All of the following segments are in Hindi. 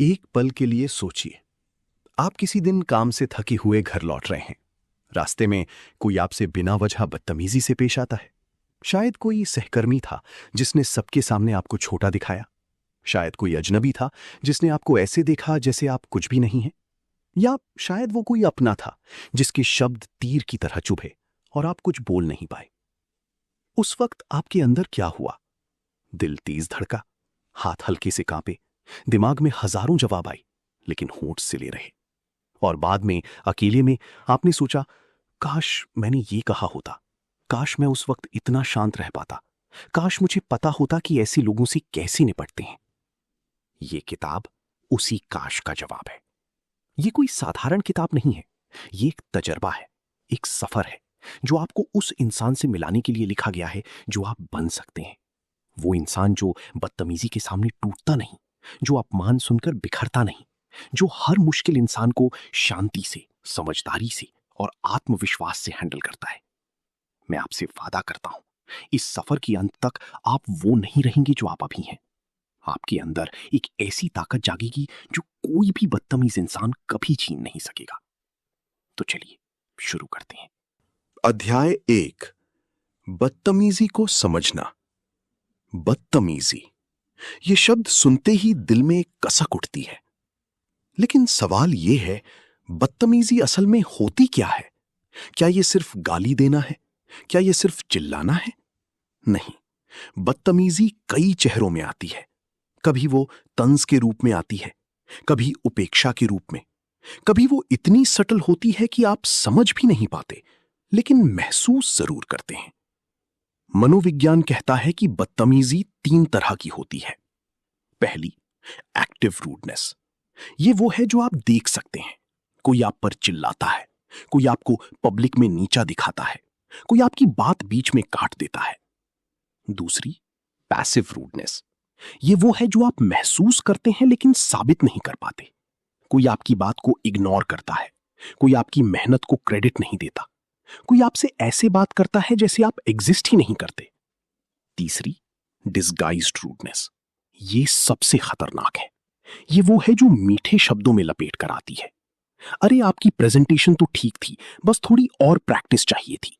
एक पल के लिए सोचिए, आप किसी दिन काम से थके हुए घर लौट रहे हैं। रास्ते में कोई आपसे बिना वजह बदतमीजी से पेश आता है। शायद कोई सहकर्मी था जिसने सबके सामने आपको छोटा दिखाया। शायद कोई अजनबी था जिसने आपको ऐसे देखा जैसे आप कुछ भी नहीं हैं। या शायद वो कोई अपना था जिसके शब्द तीर की तरह चुभे और आप कुछ बोल नहीं पाए। उस वक्त आपके अंदर क्या हुआ? दिल तेज धड़का, हाथ हल्के से कांपे, दिमाग में हजारों जवाब आए, लेकिन होंठ सिले रहे। और बाद में अकेले में आपने सोचा, काश मैंने ये कहा होता, काश मैं उस वक्त इतना शांत रह पाता, काश मुझे पता होता कि ऐसे लोगों से कैसे निपटते हैं। ये किताब उसी काश का जवाब है। ये कोई साधारण किताब नहीं है, ये एक तजर्बा है, एक सफर है जो आपको उस इंसान से मिलाने के लिए लिखा गया है जो आप बन सकते हैं। वो इंसान जो बदतमीजी के सामने टूटता नहीं, जो अपमान सुनकर बिखरता नहीं, जो हर मुश्किल इंसान को शांति से, समझदारी से और आत्मविश्वास से हैंडल करता है। मैं आपसे वादा करता हूं, इस सफर के अंत तक आप वो नहीं रहेंगे जो आप अभी हैं। आपके अंदर एक ऐसी ताकत जागेगी जो कोई भी बदतमीज इंसान कभी छीन नहीं सकेगा। तो चलिए शुरू करते हैं। अध्याय 1, बदतमीजी को समझना। बदतमीजी, ये शब्द सुनते ही दिल में एक कसक उठती है। लेकिन सवाल यह है, बदतमीजी असल में होती क्या है? क्या यह सिर्फ गाली देना है? क्या यह सिर्फ चिल्लाना है? नहीं, बदतमीजी कई चेहरों में आती है। कभी वो तंज के रूप में आती है, कभी उपेक्षा के रूप में, कभी वो इतनी सटल होती है कि आप समझ भी नहीं पाते, लेकिन महसूस जरूर करते हैं। मनोविज्ञान कहता है कि बदतमीजी 3 तरह की होती है। पहली, एक्टिव रूडनेस। ये वो है जो आप देख सकते हैं। कोई आप पर चिल्लाता है, कोई आपको पब्लिक में नीचा दिखाता है, कोई आपकी बात बीच में काट देता है। दूसरी, पैसिव रूडनेस। ये वो है जो आप महसूस करते हैं लेकिन साबित नहीं कर पाते। कोई आपकी बात को इग्नोर करता है, कोई आपकी मेहनत को क्रेडिट नहीं देता, कोई आपसे ऐसे बात करता है जैसे आप एग्जिस्ट ही नहीं करते। तीसरी, डिस्गाइज्ड रूडनेस। ये सबसे खतरनाक है। ये वो है जो मीठे शब्दों में लपेट कर आती है। अरे आपकी प्रेजेंटेशन तो ठीक थी, बस थोड़ी और प्रैक्टिस चाहिए थी।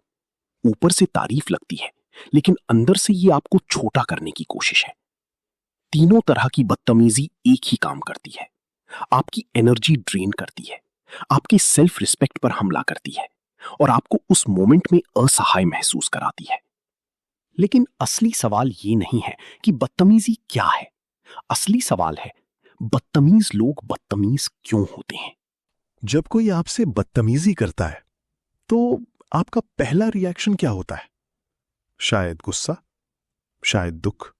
ऊपर से तारीफ लगती है, लेकिन अंदर से ये आपको छोटा करने की कोशिश है। तीनों तरह की बदतमीजी एक ही काम करती है। आपकी एनर्जी ड्रेन करती है, आपके सेल्फ रिस्पेक्ट पर हमला करती है और आपको उस मोमेंट में असहाय महसूस कराती है। लेकिन असली सवाल ये नहीं है कि बदतमीजी क्या है। असली सवाल है, बदतमीज लोग बदतमीज क्यों होते हैं? जब कोई आपसे बदतमीजी करता है तो आपका पहला रिएक्शन क्या होता है? शायद गुस्सा, शायद दुख,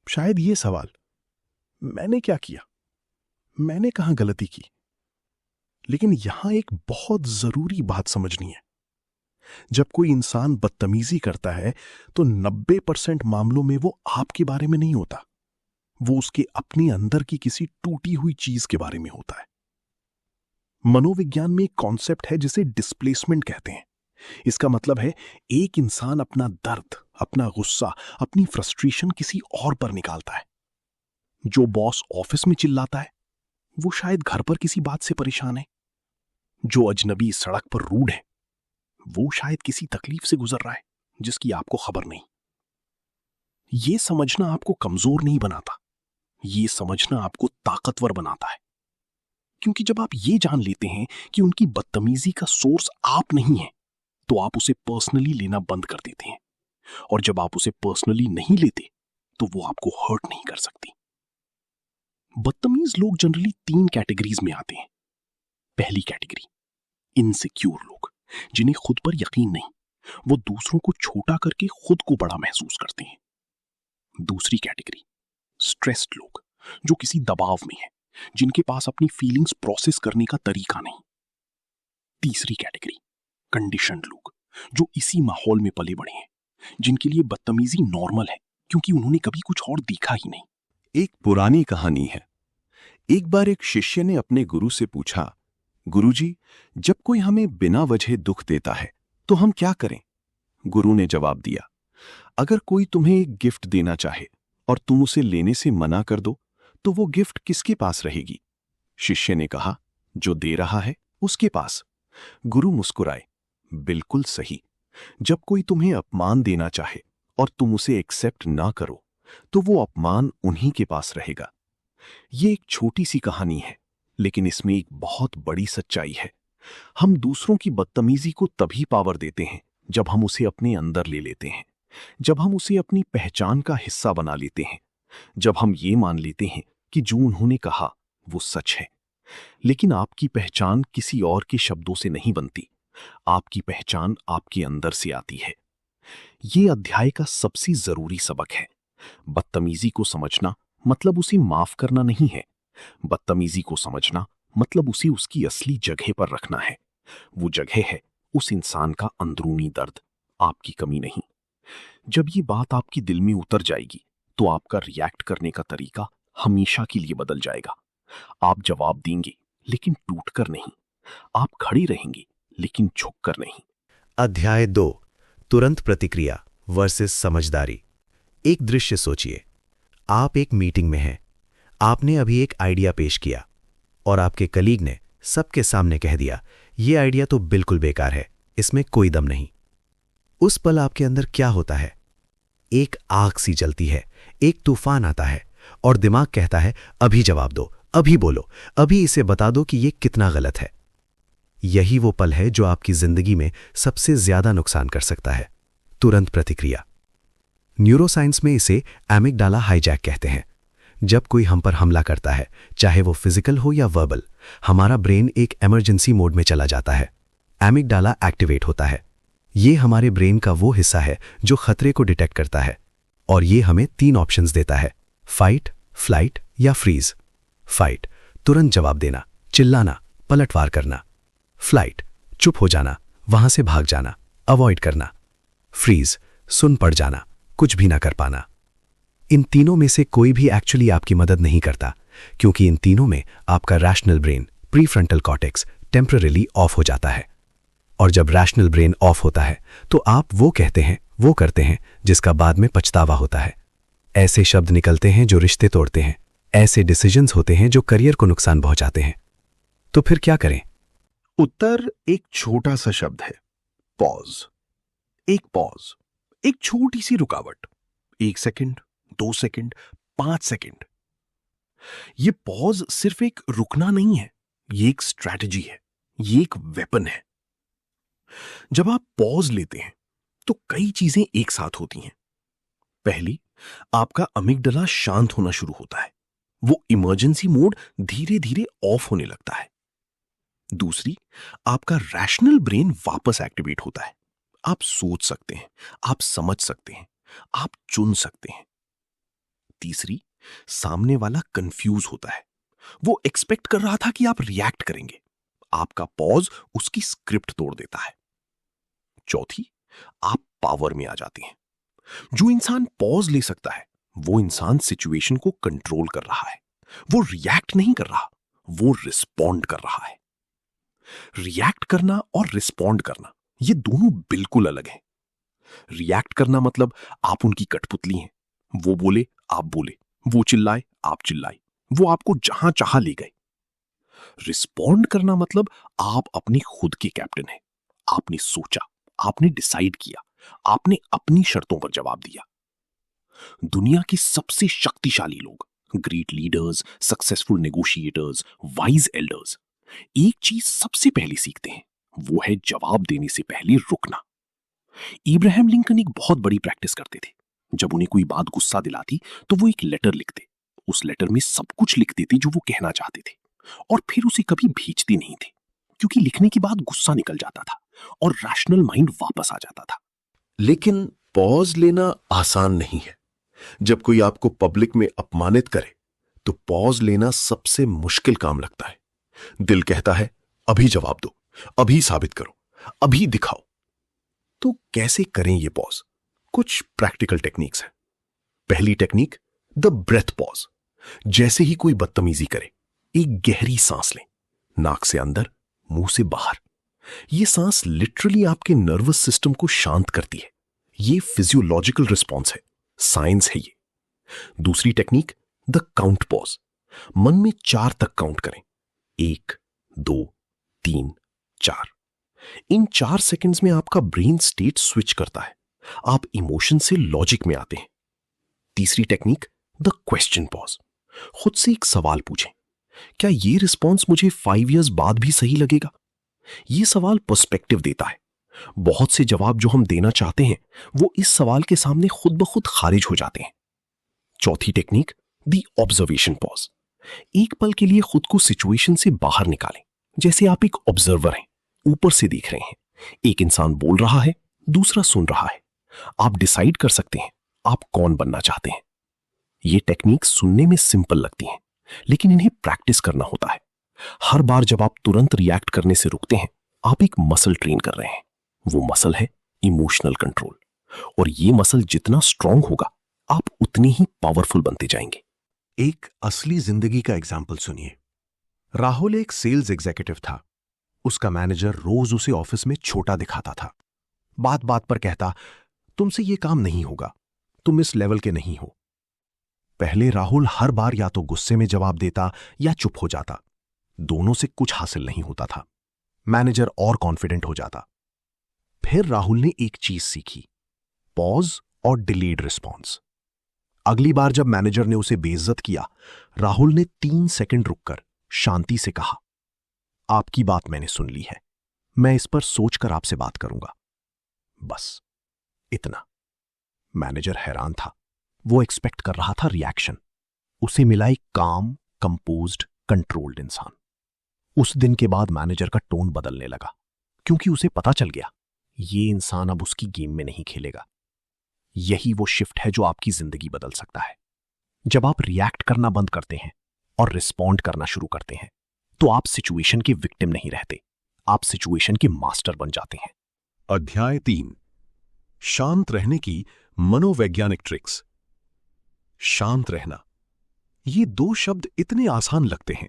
शायद ये सवाल, मैंने क्या किया, मैंने कहां गलती की? लेकिन यहां एक बहुत जरूरी बात समझनी है। जब कोई इंसान बदतमीजी करता है तो 90% मामलों में वो आपके बारे में नहीं होता, वो उसके अपने अंदर की किसी टूटी हुई चीज के बारे में होता है। मनोविज्ञान में एक कॉन्सेप्ट है जिसे डिस्प्लेसमेंट कहते हैं। इसका मतलब है, एक इंसान अपना दर्द, अपना गुस्सा, अपनी फ्रस्ट्रेशन किसी और पर निकालता है। जो बॉस ऑफिस में चिल्लाता है, वो शायद घर पर किसी बात से परेशान है। जो अजनबी सड़क पर रूड है, वो शायद किसी तकलीफ से गुजर रहा है जिसकी आपको खबर नहीं। ये समझना आपको कमजोर नहीं बनाता, ये समझना आपको ताकतवर बनाता है। क्योंकि जब आप ये जान लेते हैं कि उनकी बदतमीजी का सोर्स आप नहीं है, तो आप उसे पर्सनली लेना बंद कर देते हैं। और जब आप उसे पर्सनली नहीं लेते, तो वो आपको हर्ट नहीं कर सकती। बदतमीज लोग जनरली 3 कैटेगरीज में आते हैं। पहली कैटेगरी, इनसिक्योर लोग, जिन्हें खुद पर यकीन नहीं, वो दूसरों को छोटा करके खुद को बड़ा महसूस करते हैं। दूसरी कैटेगरी, स्ट्रेस्ड लोग, जो किसी दबाव में हैं, जिनके पास अपनी फीलिंग्स प्रोसेस करने का तरीका नहीं। तीसरी कैटेगरी, कंडीशन्ड लोग, जो इसी माहौल में पले बड़े हैं, जिनके लिए बदतमीजी नॉर्मल है क्योंकि उन्होंने कभी कुछ और देखा ही नहीं। एक पुरानी कहानी है। एक बार एक शिष्य ने अपने गुरु से पूछा, गुरुजी, जब कोई हमें बिना वजह दुख देता है तो हम क्या करें? गुरु ने जवाब दिया, अगर कोई तुम्हें एक गिफ्ट देना चाहे और तुम उसे लेने से मना कर दो तो वो गिफ्ट किसके पास रहेगी? शिष्य ने कहा, जो दे रहा है उसके पास। गुरु मुस्कुराए, बिल्कुल सही। जब कोई तुम्हें अपमान देना चाहे और तुम उसे एक्सेप्ट ना करो, तो वो अपमान उन्हीं के पास रहेगा। ये एक छोटी सी कहानी है, लेकिन इसमें एक बहुत बड़ी सच्चाई है। हम दूसरों की बदतमीजी को तभी पावर देते हैं जब हम उसे अपने अंदर ले लेते हैं, जब हम उसे अपनी पहचान का हिस्सा बना लेते हैं, जब हम ये मान लेते हैं कि जो उन्होंने कहा वो सच है। लेकिन आपकी पहचान किसी और के शब्दों से नहीं बनती, आपकी पहचान आपके अंदर से आती है। ये अध्याय का सबसे जरूरी सबक है। बदतमीजी को समझना मतलब उसे माफ करना नहीं है। बदतमीजी को समझना मतलब उसे उसकी असली जगह पर रखना है। वो जगह है उस इंसान का अंदरूनी दर्द, आपकी कमी नहीं। जब ये बात आपके दिल में उतर जाएगी, तो आपका रिएक्ट करने का तरीका हमेशा के लिए बदल जाएगा। आप जवाब देंगे, लेकिन टूटकर नहीं। आप खड़े रहेंगे, लेकिन झुककर नहीं। अध्याय 2, तुरंत प्रतिक्रिया वर्सेस समझदारी। एक दृश्य सोचिए। आप एक मीटिंग में हैं। आपने अभी एक आइडिया पेश किया और आपके कलीग ने सबके सामने कह दिया, यह आइडिया तो बिल्कुल बेकार है, इसमें कोई दम नहीं। उस पल आपके अंदर क्या होता है? एक आग सी जलती है, एक तूफान आता है और दिमाग कहता है, अभी जवाब दो, अभी बोलो, अभी इसे बता दो कि यह कितना गलत है। यही वो पल है जो आपकी जिंदगी में सबसे ज्यादा नुकसान कर सकता है। तुरंत प्रतिक्रिया। न्यूरोसाइंस में इसे एमिगडाला हाईजैक कहते हैं। जब कोई हम पर हमला करता है, चाहे वो फिजिकल हो या वर्बल, हमारा ब्रेन एक इमरजेंसी मोड में चला जाता है। एमिगडाला एक्टिवेट होता है। ये हमारे ब्रेन का वो हिस्सा है जो खतरे को डिटेक्ट करता है और ये हमें 3 ऑप्शंस देता है: फाइट, फ्लाइट या फ्रीज। फाइट, तुरंत जवाब देना, चिल्लाना, पलटवार करना। फ्लाइट, चुप हो जाना, वहां से भाग जाना, अवॉइड करना। फ्रीज, सुन पड़ जाना, कुछ भी ना कर पाना। इन तीनों में से कोई भी एक्चुअली आपकी मदद नहीं करता, क्योंकि इन तीनों में आपका rational brain, prefrontal cortex, temporary of हो जाता है। और जब रैशनल ब्रेन ऑफ होता है, तो आप वो कहते हैं, वो करते हैं जिसका बाद में पछतावा होता है। ऐसे शब्द निकलते हैं जो रिश्ते तोड़ते हैं, ऐसे डिसीजंस होते हैं जो करियर को नुकसान पहुंचाते हैं। तो फिर क्या करें? उत्तर एक छोटा सा शब्द है, पॉज। एक पॉज, एक छोटी सी रुकावट। 1 सेकंड, 2 सेकंड, 5 सेकंड। ये पॉज सिर्फ एक रुकना नहीं है, ये एक स्ट्रैटेजी है, ये एक वेपन है। जब आप पॉज लेते हैं, तो कई चीजें एक साथ होती हैं। पहली, आपका अमिगडाला शांत होना शुरू होता है। वो इमरजेंसी मोड धीरे धीरे ऑफ होने लगता है। दूसरी, आपका रैशनल ब्रेन वापस एक्टिवेट होता है। आप सोच सकते हैं, आप समझ सकते हैं, आप चुन सकते हैं। तीसरी, सामने वाला कंफ्यूज होता है। वो एक्सपेक्ट कर रहा था कि आप रिएक्ट करेंगे। आपका पॉज उसकी स्क्रिप्ट तोड़ देता है। चौथी, आप पावर में आ जाते हैं। जो इंसान पॉज ले सकता है, वो इंसान सिचुएशन को कंट्रोल कर रहा है। वो रिएक्ट नहीं कर रहा, वो रिस्पॉन्ड कर रहा है। रिएक्ट करना और रिस्पॉन्ड करना, ये दोनों बिल्कुल अलग हैं। रिएक्ट करना मतलब आप उनकी कठपुतली हैं। वो बोले, आप बोले, वो चिल्लाए, आप चिल्लाए, वो आपको जहां चाहा ले गए। रिस्पॉन्ड करना मतलब आप अपने खुद के कैप्टन हैं। आपने सोचा, आपने डिसाइड किया, आपने अपनी शर्तों पर जवाब दिया। दुनिया के सबसे शक्तिशाली लोग, great leaders, successful negotiators, wise elders, एक चीज सबसे पहले सीखते हैं, वो है जवाब देने से पहले रुकना। इब्राहिम लिंकन एक बहुत बड़ी प्रैक्टिस करते थे। जब उन्हें कोई बात गुस्सा दिलाती, तो वो एक लेटर लिखते। उस लेटर में सब कुछ लिख देते जो वो कहना चाहते थे, और फिर उसे कभी भेजते नहीं थे, क्योंकि लिखने के बाद गुस्सा निकल जाता था और रैशनल माइंड वापस आ जाता था। लेकिन पॉज लेना आसान नहीं है। जब कोई आपको पब्लिक में अपमानित करे, तो पॉज लेना सबसे मुश्किल काम लगता है। दिल कहता है, अभी जवाब दो, अभी साबित करो, अभी दिखाओ। तो कैसे करें ये पॉज? कुछ प्रैक्टिकल टेक्निक्स हैं। पहली टेक्निक, द ब्रेथ पॉज। जैसे ही कोई बदतमीजी करे, एक गहरी सांस लें, नाक से अंदर, मुंह से बाहर। यह सांस लिटरली आपके नर्वस सिस्टम को शांत करती है। यह फिजियोलॉजिकल रिस्पॉन्स है, साइंस है ये। दूसरी टेक्निक, द काउंट पॉज। मन में 4 तक काउंट करें। 1, 2, 3, 4। इन 4 सेकंड्स में आपका ब्रेन स्टेट स्विच करता है। आप इमोशन से लॉजिक में आते हैं। तीसरी टेक्निक, द क्वेश्चन पॉज। खुद से एक सवाल पूछें, क्या ये रिस्पॉन्स मुझे 5 इयर्स बाद भी सही लगेगा? ये सवाल पर्सपेक्टिव देता है। बहुत से जवाब जो हम देना चाहते हैं वो इस सवाल के सामने खुद ब खुद खारिज हो जाते हैं। चौथी टेक्निक, द ऑब्जर्वेशन पॉज। एक पल के लिए खुद को सिचुएशन से बाहर निकालें, जैसे आप एक ऑब्जर्वर हैं, ऊपर से देख रहे हैं। एक इंसान बोल रहा है, दूसरा सुन रहा है। आप डिसाइड कर सकते हैं आप कौन बनना चाहते हैं। ये टेक्निक सुनने में सिंपल लगती हैं, लेकिन इन्हें प्रैक्टिस करना होता है। हर बार जब आप तुरंत रिएक्ट करने से रुकते हैं, आप एक मसल ट्रेन कर रहे हैं। वो मसल है इमोशनल कंट्रोल, और ये मसल जितना स्ट्रांग होगा, आप उतने ही पावरफुल बनते जाएंगे। एक असली जिंदगी का एग्जाम्पल सुनिए। राहुल एक सेल्स एग्जीक्यूटिव था। उसका मैनेजर रोज उसे ऑफिस में छोटा दिखाता था। बात बात पर कहता, तुमसे ये काम नहीं होगा, तुम इस लेवल के नहीं हो। पहले राहुल हर बार या तो गुस्से में जवाब देता या चुप हो जाता। दोनों से कुछ हासिल नहीं होता था। मैनेजर और कॉन्फिडेंट हो जाता। फिर राहुल ने एक चीज सीखी, पॉज और डिलेड रिस्पॉन्स। अगली बार जब मैनेजर ने उसे बेइज्जत किया, राहुल ने 3 सेकंड रुककर शांति से कहा, आपकी बात मैंने सुन ली है, मैं इस पर सोचकर आपसे बात करूंगा। बस इतना। मैनेजर हैरान था। वो एक्सपेक्ट कर रहा था रिएक्शन। उसे मिला एक काम, कंपोज्ड, कंट्रोल्ड इंसान। उस दिन के बाद मैनेजर का टोन बदलने लगा, क्योंकि उसे पता चल गया ये इंसान अब उसकी गेम में नहीं खेलेगा। यही वो शिफ्ट है जो आपकी जिंदगी बदल सकता है। जब आप रिएक्ट करना बंद करते हैं और रिस्पॉन्ड करना शुरू करते हैं, तो आप सिचुएशन के विक्टिम नहीं रहते, आप सिचुएशन के मास्टर बन जाते हैं। अध्याय 3, शांत रहने की मनोवैज्ञानिक ट्रिक्स। शांत रहना, ये 2 शब्द इतने आसान लगते हैं,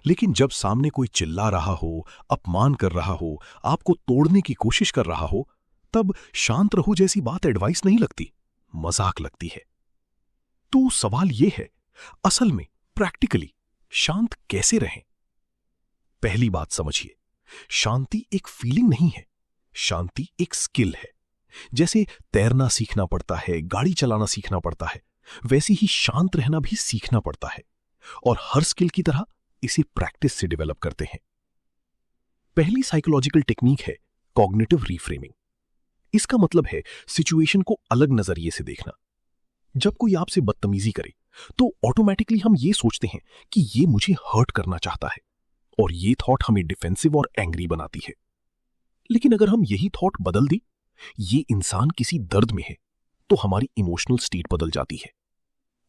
लेकिन जब सामने कोई चिल्ला रहा हो, अपमान कर रहा हो, आपको तोड़ने की कोशिश कर रहा हो, तब शांत रहो जैसी बात एडवाइस नहीं लगती, मजाक लगती है। तो सवाल यह है, असल में प्रैक्टिकली शांत कैसे रहें? पहली बात समझिए, शांति एक फीलिंग नहीं है, शांति एक स्किल है। जैसे तैरना सीखना पड़ता है, गाड़ी चलाना सीखना पड़ता है, वैसे ही शांत रहना भी सीखना पड़ता है, और हर स्किल की तरह इसे प्रैक्टिस से डेवलप करते हैं। पहली साइकोलॉजिकल टेक्निक है कॉग्निटिव रीफ्रेमिंग। इसका मतलब है सिचुएशन को अलग नजरिए से देखना। जब कोई आपसे बदतमीजी करे, तो ऑटोमेटिकली हम ये सोचते हैं कि ये मुझे हर्ट करना चाहता है, और ये थॉट हमें डिफेंसिव और एंग्री बनाती है। लेकिन अगर हम यही थॉट बदल दें, ये इंसान किसी दर्द में है, तो हमारी इमोशनल स्टेट बदल जाती है।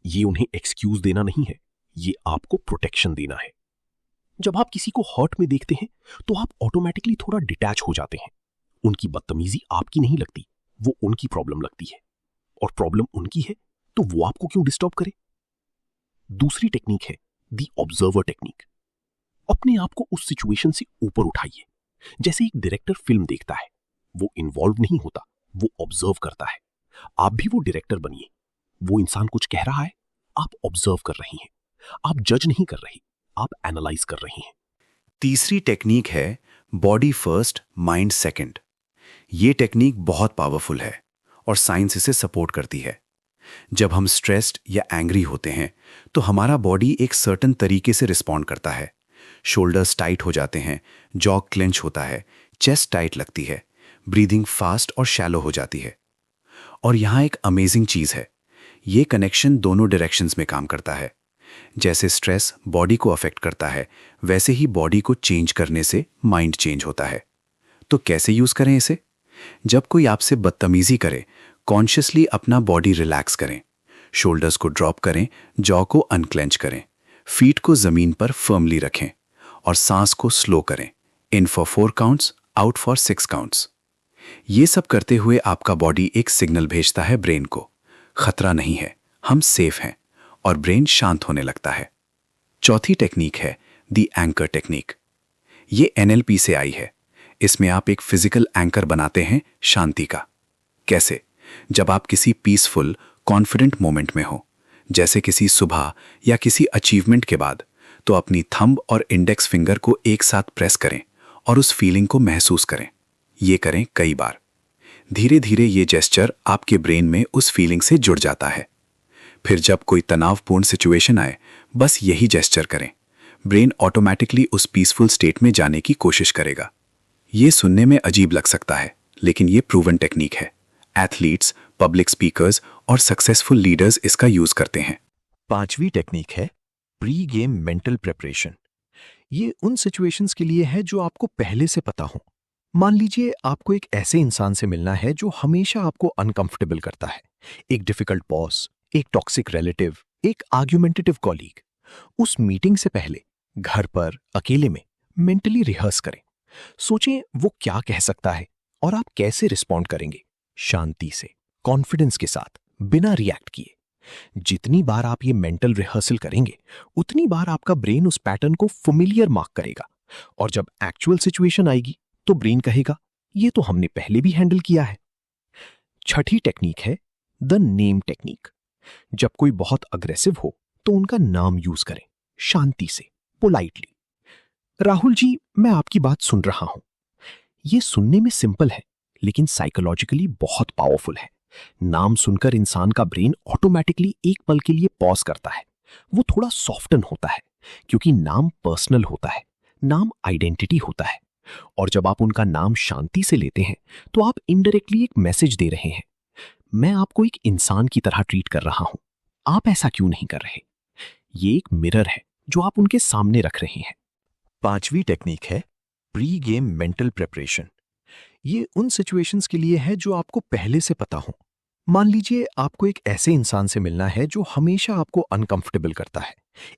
ये उन्हें एक्सक्यूज देना नहीं है, ये आपको प्रोटेक्शन देना है। जब आप किसी को हर्ट में देखते हैं, तो आप ऑटोमेटिकली थोड़ा डिटैच हो जाते हैं। उनकी बदतमीजी आपकी नहीं लगती, वो उनकी प्रॉब्लम लगती है, और प्रॉब्लम उनकी है तो वो आपको क्यों डिस्टर्ब करे। दूसरी टेक्निक है द ऑब्जर्वर टेक्निक। अपने आप को उस सिचुएशन से ऊपर उठाइए। जैसे एक डायरेक्टर फिल्म देखता है, वो इन्वॉल्व नहीं होता, वो ऑब्जर्व करता है। आप भी वो डायरेक्टर बनिए। वो इंसान कुछ कह रहा है, आप ऑब्जर्व कर रही हैं। आप जज नहीं कर रही, आप एनालाइज कर रही हैं। तीसरी टेक्निक है बॉडी फर्स्ट माइंड सेकंड। ये टेक्निक बहुत पावरफुल है और साइंस इसे सपोर्ट करती है। जब हम स्ट्रेस्ड या एंग्री होते हैं, तो हमारा बॉडी एक सर्टेन तरीके से रिस्पॉन्ड करता है। शोल्डर्स टाइट हो जाते हैं, जॉ क्लेंच होता है, चेस्ट टाइट लगती है, ब्रीदिंग फास्ट और शैलो हो जाती है। और यहाँ एक अमेजिंग चीज़ है, ये कनेक्शन दोनों डायरेक्शंस में काम करता है। जैसे स्ट्रेस बॉडी को अफेक्ट करता है, वैसे ही बॉडी को चेंज करने से माइंड चेंज होता है। तो कैसे यूज़ करें इसे? जब कोई आपसे बदतमीजी करे, कॉन्शियसली अपना बॉडी रिलैक्स करें। शोल्डर्स को ड्रॉप करें, जॉ को अनक्लेंच करें, फीट को ज़मीन पर फर्मली रखें और सांस को स्लो करें। In for 4 counts, out for 6 counts. ये सब करते हुए आपका बॉडी एक सिग्नल भेजता है ब्रेन को, खतरा नहीं है, हम सेफ हैं, और ब्रेन शांत होने लगता है। चौथी टेक्निक है द एंकर टेक्निक। ये NLP से आई है। इसमें आप एक फिजिकल एंकर बनाते हैं शांति का। कैसे? जब आप किसी पीसफुल, कॉन्फिडेंट मोमेंट में हो, जैसे किसी सुबह या किसी अचीवमेंट के बाद, तो अपनी थंब और इंडेक्स फिंगर को एक साथ प्रेस करें और उस फीलिंग को महसूस करें। ये करें कई बार। धीरे धीरे ये जेस्चर आपके ब्रेन में उस फीलिंग से जुड़ जाता है। फिर जब कोई तनावपूर्ण सिचुएशन आए, बस यही जेस्चर करें। ब्रेन ऑटोमेटिकली उस पीसफुल स्टेट में जाने की कोशिश करेगा। ये सुनने में अजीब लग सकता है, लेकिन ये प्रूवन टेक्निक है। एथलीट्स, पब्लिक स्पीकर्स और सक्सेसफुल लीडर्स इसका यूज करते हैं। 5वीं टेक्निक है प्री गेम मेंटल प्रिपरेशन। ये उन सिचुएशंस के लिए है जो आपको पहले से पता हो। मान लीजिए आपको एक ऐसे इंसान से मिलना है जो हमेशा आपको अनकंफर्टेबल करता है। एक डिफिकल्ट बॉस, एक टॉक्सिक रिलेटिव, एक आर्ग्यूमेंटेटिव कॉलीग। उस मीटिंग से पहले घर पर अकेले में मेंटली रिहर्स करें। सोचें वो क्या कह सकता है और आप कैसे रिस्पॉन्ड करेंगे। शांति से, कॉन्फिडेंस के साथ, बिना रिएक्ट किए। जितनी बार आप ये मेंटल रिहर्सल करेंगे, उतनी बार आपका ब्रेन उस पैटर्न को फेमिलियर मार्क करेगा, और जब एक्चुअल सिचुएशन आएगी तो ब्रेन कहेगा ये तो हमने पहले भी हैंडल किया है। 6ठी टेक्निक है द नेम टेक्निक। जब कोई बहुत अग्रेसिव हो तो उनका नाम यूज करें, शांति से, पोलाइटली। राहुल जी, मैं आपकी बात सुन रहा हूं। यह सुनने में सिंपल है, लेकिन साइकोलॉजिकली बहुत पावरफुल है। नाम सुनकर इंसान का ब्रेन ऑटोमेटिकली एक पल के लिए पॉज करता है। वो थोड़ा सॉफ्टन होता है, क्योंकि नाम पर्सनल होता है, नाम आइडेंटिटी होता है। और जब आप उनका नाम शांति से लेते हैं, तो आप इनडायरेक्टली एक मैसेज दे रहे हैं, मैं आपको एक इंसान की तरह ट्रीट कर रहा हूं, आप ऐसा क्यों नहीं कर रहे। ये एक मिरर है जो आप उनके सामने रख रहे हैं। 5वीं टेक्निक है प्री गेम मेंटल प्रिपरेशन। ये उन सिचुएशंस के लिए है जो आपको पहले से पता हो। मान लीजिए आपको एक ऐसे इंसान से मिलना है जो हमेशा आपको अनकंफर्टेबल करता है।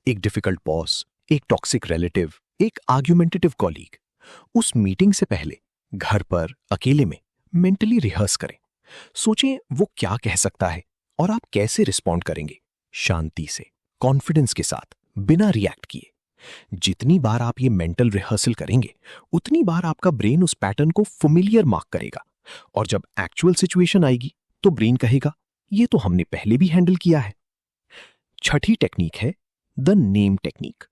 एक डिफिकल्ट बॉस, एक टॉक्सिक रिलेटिव, एक आर्ग्यूमेंटेटिव कॉलीग। उस मीटिंग से पहले घर पर अकेले में मेंटली रिहर्स करें। सोचें वो क्या कह सकता है और आप कैसे रिस्पॉन्ड करेंगे। शांति से, कॉन्फिडेंस के साथ, बिना रिएक्ट किए। जितनी बार आप ये मेंटल रिहर्सल करेंगे, उतनी बार आपका ब्रेन उस पैटर्न को फेमिलियर मार्क करेगा, और जब एक्चुअल सिचुएशन आएगी तो ब्रेन कहेगा ये तो हमने पहले भी हैंडल किया है। 6ठी टेक्निक है द नेम टेक्निक।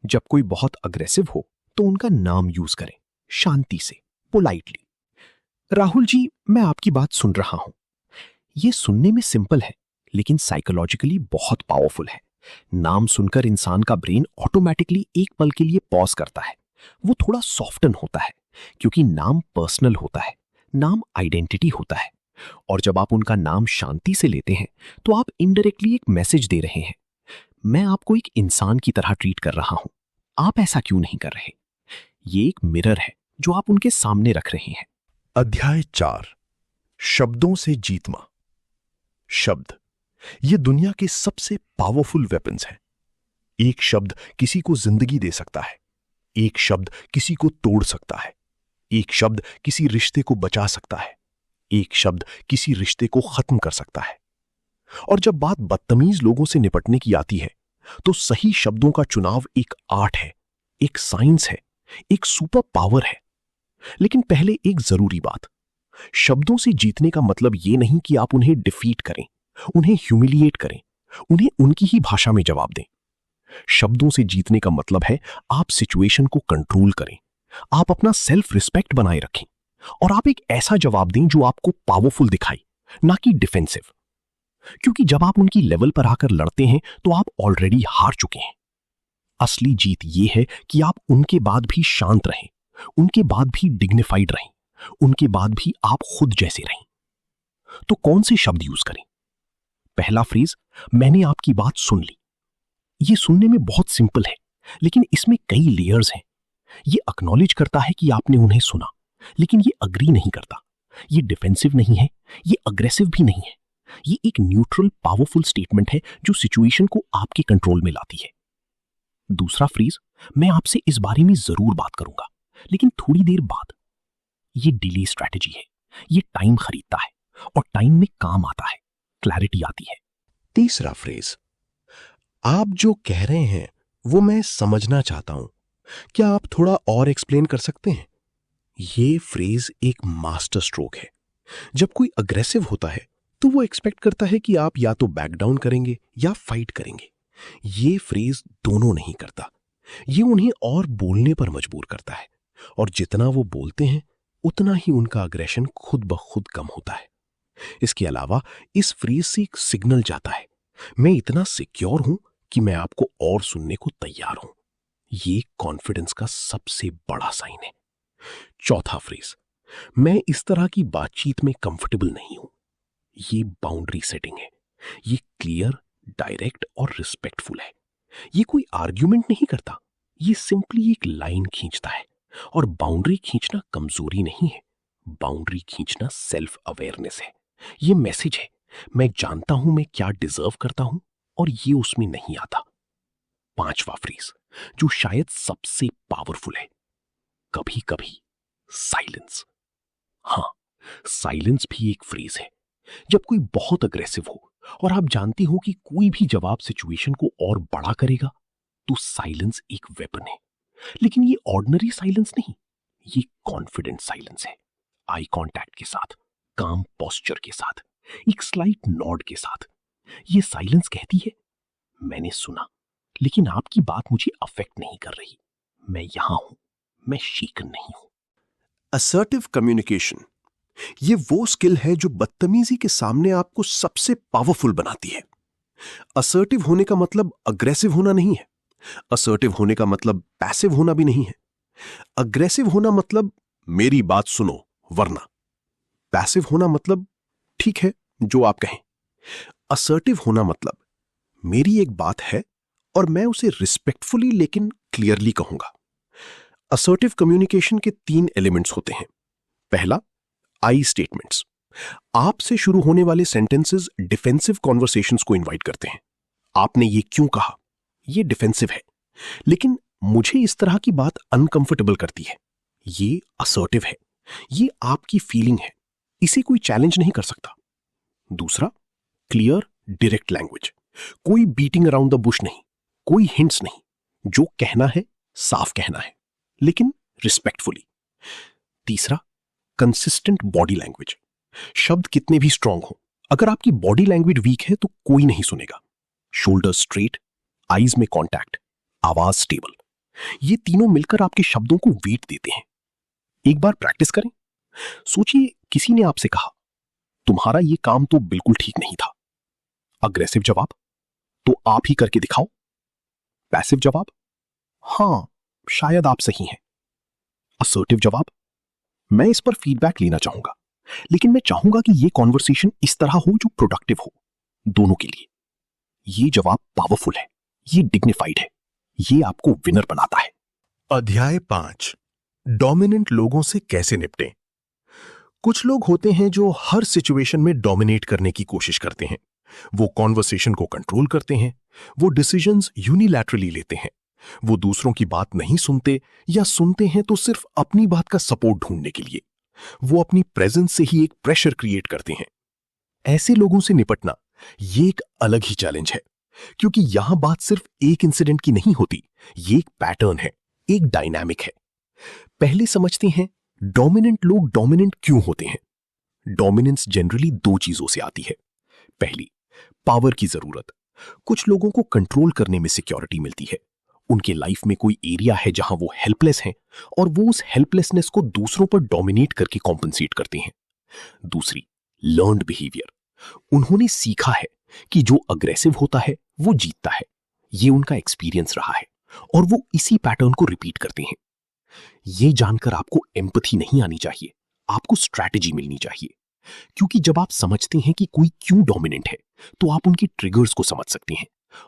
जब कोई बहुत अग्रेसिव हो तो उनका नाम यूज करें, शांति से, पोलाइटली। राहुल जी, मैं आपकी बात सुन रहा हूं। यह सुनने में सिंपल है, लेकिन साइकोलॉजिकली बहुत पावरफुल है। नाम सुनकर इंसान का ब्रेन ऑटोमेटिकली एक पल के लिए पॉज करता है। वो थोड़ा सॉफ्टन होता है, क्योंकि नाम पर्सनल होता है, नाम आइडेंटिटी होता है। और जब आप उनका नाम शांति से लेते हैं, तो आप इनडायरेक्टली एक मैसेज दे रहे हैं, मैं आपको एक इंसान की तरह ट्रीट कर रहा हूं, आप ऐसा क्यों नहीं कर रहे। ये एक मिरर है जो आप उनके सामने रख रहे हैं। अध्याय 4, शब्दों से जीतना। शब्द ये दुनिया के सबसे पावरफुल वेपन्स हैं। एक शब्द किसी को जिंदगी दे सकता है, एक शब्द किसी को तोड़ सकता है, एक शब्द किसी रिश्ते को बचा सकता है, एक शब्द किसी रिश्ते को खत्म कर सकता है। और जब बात बदतमीज लोगों से निपटने की आती है, तो सही शब्दों का चुनाव एक आर्ट है, एक साइंस है, एक सुपर पावर है। लेकिन पहले एक जरूरी बात, शब्दों से जीतने का मतलब यह नहीं कि आप उन्हें डिफीट करें, उन्हें ह्यूमिलिएट करें, उन्हें उनकी ही भाषा में जवाब दें। शब्दों से जीतने का मतलब है आप सिचुएशन को कंट्रोल करें, आप अपना सेल्फ रिस्पेक्ट बनाए रखें, और आप एक ऐसा जवाब दें जो आपको पावरफुल दिखाई, ना कि डिफेंसिव। क्योंकि जब आप उनकी लेवल पर आकर लड़ते हैं, तो आप ऑलरेडी हार चुके हैं। असली जीत यह है कि आप उनके बाद भी शांत रहें, उनके बाद भी डिग्निफाइड रहें, उनके बाद भी आप खुद जैसे रहें। तो कौन से शब्द यूज करें? पहला फ्रेज, मैंने आपकी बात सुन ली। यह सुनने में बहुत सिंपल है, लेकिन इसमें कई लेयर्स हैं। यह एक्नॉलेज करता है कि आपने उन्हें सुना, लेकिन यह अग्री नहीं करता। यह डिफेंसिव नहीं है, यह अग्रेसिव भी नहीं है। यह एक न्यूट्रल पावरफुल स्टेटमेंट है जो सिचुएशन को आपके कंट्रोल में लाती है। दूसरा फ्रेज, मैं आपसे इस बारे में जरूर बात करूंगा, लेकिन थोड़ी देर बाद। यह डिले स्ट्रैटेजी है, यह टाइम खरीदता है, और टाइम में काम आता है, क्लैरिटी आती है। तीसरा फ्रेज, आप जो कह रहे हैं वो मैं समझना चाहता हूं, क्या आप थोड़ा और एक्सप्लेन कर सकते हैं? ये फ्रेज एक मास्टर स्ट्रोक है। जब कोई अग्रेसिव होता है तो वो एक्सपेक्ट करता है कि आप या तो बैक डाउन करेंगे या फाइट करेंगे। ये फ्रेज दोनों नहीं करता। ये उन्हें और बोलने पर मजबूर करता है, और जितना वो बोलते हैं उतना ही उनका अग्रेशन खुद ब खुद कम होता है। इसके अलावा इस फ्रेज से एक सिग्नल जाता है, मैं इतना सिक्योर हूं कि मैं आपको और सुनने को तैयार हूं। ये कॉन्फिडेंस का सबसे बड़ा साइन है। चौथा फ्रेज, मैं इस तरह की बातचीत में कंफर्टेबल नहीं हूं। ये बाउंड्री सेटिंग है। ये क्लियर, डायरेक्ट और रिस्पेक्टफुल है। ये कोई आर्ग्यूमेंट नहीं करता, ये सिंपली एक लाइन खींचता है। और बाउंड्री खींचना कमजोरी नहीं है, बाउंड्री खींचना सेल्फ अवेयरनेस है। ये मैसेज है, मैं जानता हूं मैं क्या डिजर्व करता हूं और ये उसमें नहीं आता। पांचवा फ्रेज, जो शायद सबसे पावरफुल है, कभी कभी साइलेंस। हां, साइलेंस भी एक फ्रेज है। जब कोई बहुत अग्रेसिव हो और आप जानती हो कि कोई भी जवाब सिचुएशन को और बड़ा करेगा, तो साइलेंस एक वेपन है। लेकिन ये ऑर्डिनरी साइलेंस नहीं, ये कॉन्फिडेंट साइलेंस है। आई कांटेक्ट के साथ, काम पोस्चर के साथ, एक स्लाइट नॉड के साथ। ये साइलेंस कहती है, मैंने सुना, लेकिन आपकी बात मुझे अफेक्ट नहीं कर रही। मैं यहां हूं, मैं शेकन नहीं हूं। असर्टिव कम्युनिकेशन, ये वो स्किल है जो बदतमीजी के सामने आपको सबसे पावरफुल बनाती है। असर्टिव होने का मतलब अग्रेसिव होना नहीं है। असर्टिव होने का मतलब पैसिव होना भी नहीं है। अग्रेसिव होना मतलब मेरी बात सुनो वरना। पैसिव होना मतलब ठीक है जो आप कहें। असर्टिव होना मतलब मेरी एक बात है और मैं उसे रिस्पेक्टफुली लेकिन क्लियरली कहूंगा। असर्टिव कम्युनिकेशन के 3 एलिमेंट्स होते हैं। पहला, आई स्टेटमेंट्स। आपसे शुरू होने वाले सेंटेंसेस डिफेंसिव कॉन्वर्सेशंस को इनवाइट करते हैं। आपने ये क्यों कहा, ये डिफेंसिव है, लेकिन मुझे इस तरह की बात अनकंफर्टेबल करती है। ये असर्टिव है, ये आपकी फीलिंग है, इसे कोई चैलेंज नहीं कर सकता। दूसरा, क्लियर डायरेक्ट लैंग्वेज। कोई बीटिंग अराउंड द बुश नहीं, कोई हिंट्स नहीं। जो कहना है साफ कहना है, लेकिन रिस्पेक्टफुली। तीसरा, कंसिस्टेंट बॉडी लैंग्वेज। शब्द कितने भी स्ट्रांग हो, अगर आपकी बॉडी लैंग्वेज वीक है तो कोई नहीं सुनेगा। शोल्डर स्ट्रेट, आईज में कांटेक्ट, आवाज स्टेबल, ये तीनों मिलकर आपके शब्दों को वेट देते हैं। एक बार प्रैक्टिस करें। सोचिए, किसी ने आपसे कहा, तुम्हारा ये काम तो बिल्कुल ठीक नहीं था। अग्रेसिव जवाब, तो आप ही करके दिखाओ। पैसिव जवाब, हां शायद आप सही हैं। असर्टिव जवाब, मैं इस पर फीडबैक लेना चाहूंगा, लेकिन मैं चाहूंगा कि यह कॉन्वर्सेशन इस तरह हो जो प्रोडक्टिव हो दोनों के लिए। यह जवाब पावरफुल है, यह डिग्निफाइड है, यह आपको विनर बनाता है। अध्याय 5, डोमिनेंट लोगों से कैसे निपटें। कुछ लोग होते हैं जो हर सिचुएशन में डोमिनेट करने की कोशिश करते हैं। वो कॉन्वर्सेशन को कंट्रोल करते हैं, वो डिसीजंस यूनिलैटरली लेते हैं, वो दूसरों की बात नहीं सुनते या सुनते हैं तो सिर्फ अपनी बात का सपोर्ट ढूंढने के लिए। वो अपनी प्रेजेंस से ही एक प्रेशर क्रिएट करते हैं। ऐसे लोगों से निपटना ये एक अलग ही चैलेंज है, क्योंकि यहां बात सिर्फ एक इंसिडेंट की नहीं होती, ये एक पैटर्न है, एक डायनामिक है। पहले समझते हैं डोमिनेंट लोग डोमिनेंट क्यों होते हैं। डोमिनेंस जनरली 2 चीजों से आती है। पहली, पावर की जरूरत। कुछ लोगों को कंट्रोल करने में सिक्योरिटी मिलती है। उनके लाइफ में कोई एरिया है जहां वो हेल्पलेस हैं और वो उस हेल्पलेसनेस को दूसरों पर डोमिनेट करके कॉम्पनसेट करते हैं। दूसरी, लर्न्ड बिहेवियर। उन्होंने सीखा है कि जो अग्रेसिव होता है वो जीतता है। ये उनका एक्सपीरियंस रहा है और वो इसी पैटर्न को रिपीट करते हैं। ये जानकर आपको एम्पैथी नहीं आनी चाहिए, आपको स्ट्रैटेजी मिलनी चाहिए। क्योंकि जब आप समझते हैं कि कोई क्यों डोमिनेंट है तो आप उनके ट्रिगर्स को समझ सकते हैं,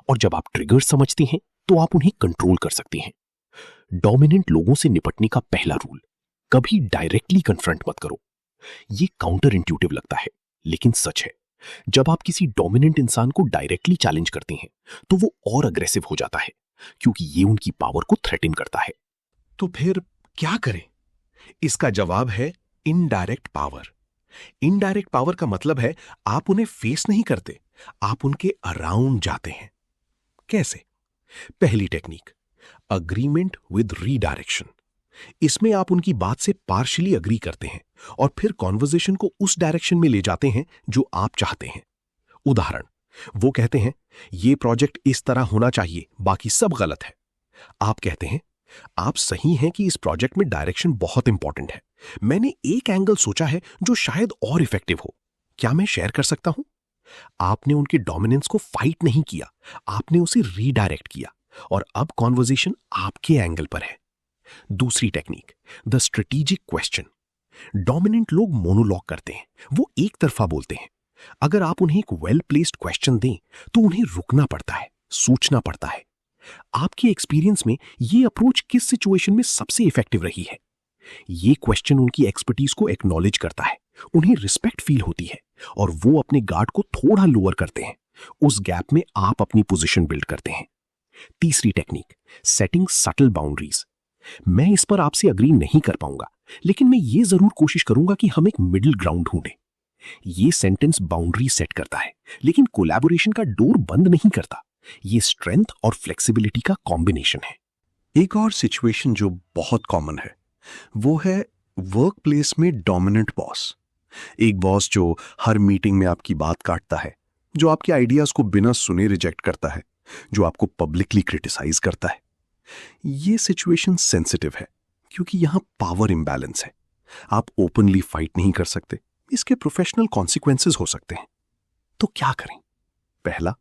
और जब आप ट्रिगर्स समझते हैं तो आप उन्हें कंट्रोल कर सकते हैं। डोमिनेंट लोगों से निपटने का पहला रूल, कभी डायरेक्टली कन्फ्रंट मत करो। ये काउंटर इंट्यूटिव लगता है, लेकिन सच है। जब आप किसी डोमिनेंट इंसान को डायरेक्टली चैलेंज करते हैं तो वो और अग्रेसिव हो जाता है, क्योंकि ये उनकी पावर को थ्रेटन करता है। तो फिर क्या करें? इसका जवाब है इनडायरेक्ट पावर। इनडायरेक्ट पावर का मतलब है आप उन्हें फेस नहीं करते, आप उनके अराउंड जाते हैं। कैसे? पहली टेक्निक, अग्रीमेंट विद रीडायरेक्शन। इसमें आप उनकी बात से पार्शियली अग्री करते हैं और फिर कॉन्वर्जेशन को उस डायरेक्शन में ले जाते हैं जो आप चाहते हैं। उदाहरण, वो कहते हैं ये प्रोजेक्ट इस तरह होना चाहिए, बाकी सब गलत है। आप कहते हैं आप सही हैं कि इस प्रोजेक्ट में डायरेक्शन बहुत इंपॉर्टेंट है। मैंने एक एंगल सोचा है जो शायद और इफेक्टिव हो, क्या मैं शेयर कर सकता हूं? आपने उनके डोमिनेंस को फाइट नहीं किया, आपने उसे रीडायरेक्ट किया और अब कॉन्वर्जेशन आपके एंगल पर है। दूसरी technique, the strategic question. Dominant लोग मोनोलॉग करते हैं, वो एक तरफा बोलते हैं। अगर आप उन्हें एक वेल प्लेस्ड क्वेश्चन दें तो उन्हें रुकना पड़ता है, सोचना पड़ता है। आपके एक्सपीरियंस में ये अप्रोच किस सिचुएशन में सबसे इफेक्टिव रही है? ये क्वेश्चन उनकी एक्सपर्टीज को एक्नॉलेज करता है, उन्हें रिस्पेक्ट फील होती है और वो अपने गार्ड को थोड़ा लोअर करते हैं। उस गैप में आप अपनी पोजीशन बिल्ड करते हैं। तीसरी टेक्निक, सेटिंग सटल बाउंड्रीज। मैं इस पर आपसे अग्री नहीं कर पाऊंगा, लेकिन मैं ये जरूर कोशिश करूंगा कि हम एक मिडिल ग्राउंड ढूंढें। ये सेंटेंस बाउंड्री सेट करता है, लेकिन कोलैबोरेशन का डोर बंद नहीं करता। ये स्ट्रेंथ और फ्लेक्सिबिलिटी का कॉम्बिनेशन है। एक और सिचुएशन जो बहुत कॉमन है वो है वर्क प्लेस में डोमिनेंट बॉस। एक बॉस जो हर मीटिंग में आपकी बात काटता है, जो आपके आइडियाज को बिना सुने रिजेक्ट करता है, जो आपको पब्लिकली क्रिटिसाइज करता है। ये सिचुएशन सेंसिटिव है क्योंकि यहां पावर इंबैलेंस है। आप ओपनली फाइट नहीं कर सकते, इसके प्रोफेशनल कॉन्सिक्वेंसेस हो सकते हैं। तो क्या करें? पहला,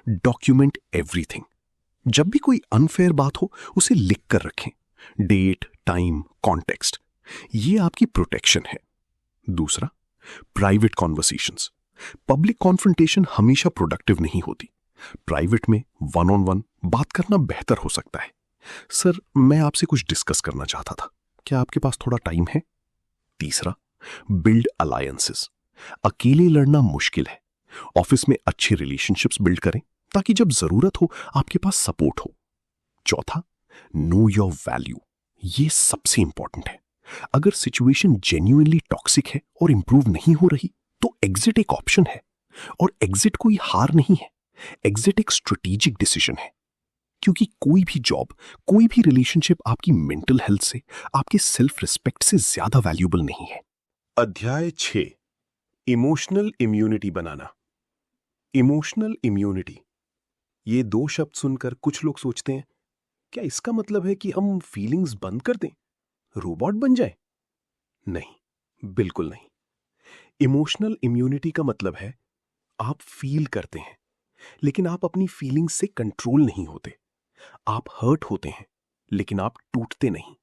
डॉक्यूमेंट एवरीथिंग। जब भी कोई अनफेयर बात हो उसे लिख कर रखें, डेट, टाइम, कॉन्टेक्स्ट। ये आपकी प्रोटेक्शन है। दूसरा, प्राइवेट कॉन्वर्सेशंस। पब्लिक कॉन्फ्रंटेशन हमेशा प्रोडक्टिव नहीं होती। प्राइवेट में वन ऑन वन बात करना बेहतर हो सकता है। सर, मैं आपसे कुछ डिस्कस करना चाहता था, क्या आपके पास थोड़ा टाइम है? तीसरा, बिल्ड अलायंसेस। अकेले लड़ना मुश्किल है, ऑफिस में अच्छे रिलेशनशिप्स बिल्ड करें ताकि जब जरूरत हो आपके पास सपोर्ट हो। चौथा, नो योर वैल्यू। ये सबसे इंपॉर्टेंट है। अगर सिचुएशन जेन्युइनली टॉक्सिक है और इंप्रूव नहीं हो रही तो एग्जिट एक ऑप्शन है, और एग्जिट कोई हार नहीं है। एग्जिट एक स्ट्रेटेजिक डिसीजन है, क्योंकि कोई भी जॉब, कोई भी रिलेशनशिप आपकी मेंटल हेल्थ से, आपके सेल्फ रिस्पेक्ट से ज्यादा वैल्यूएबल नहीं है। अध्याय 6, इमोशनल इम्यूनिटी बनाना। इमोशनल इम्यूनिटी, ये दो शब्द सुनकर कुछ लोग सोचते हैं क्या इसका मतलब है कि हम फीलिंग्स बंद कर दें, रोबोट बन जाए? नहीं, बिल्कुल नहीं। इमोशनल इम्यूनिटी का मतलब है आप फील करते हैं, लेकिन आप अपनी फीलिंग्स से कंट्रोल नहीं होते। आप हर्ट होते हैं, लेकिन आप टूटते नहीं।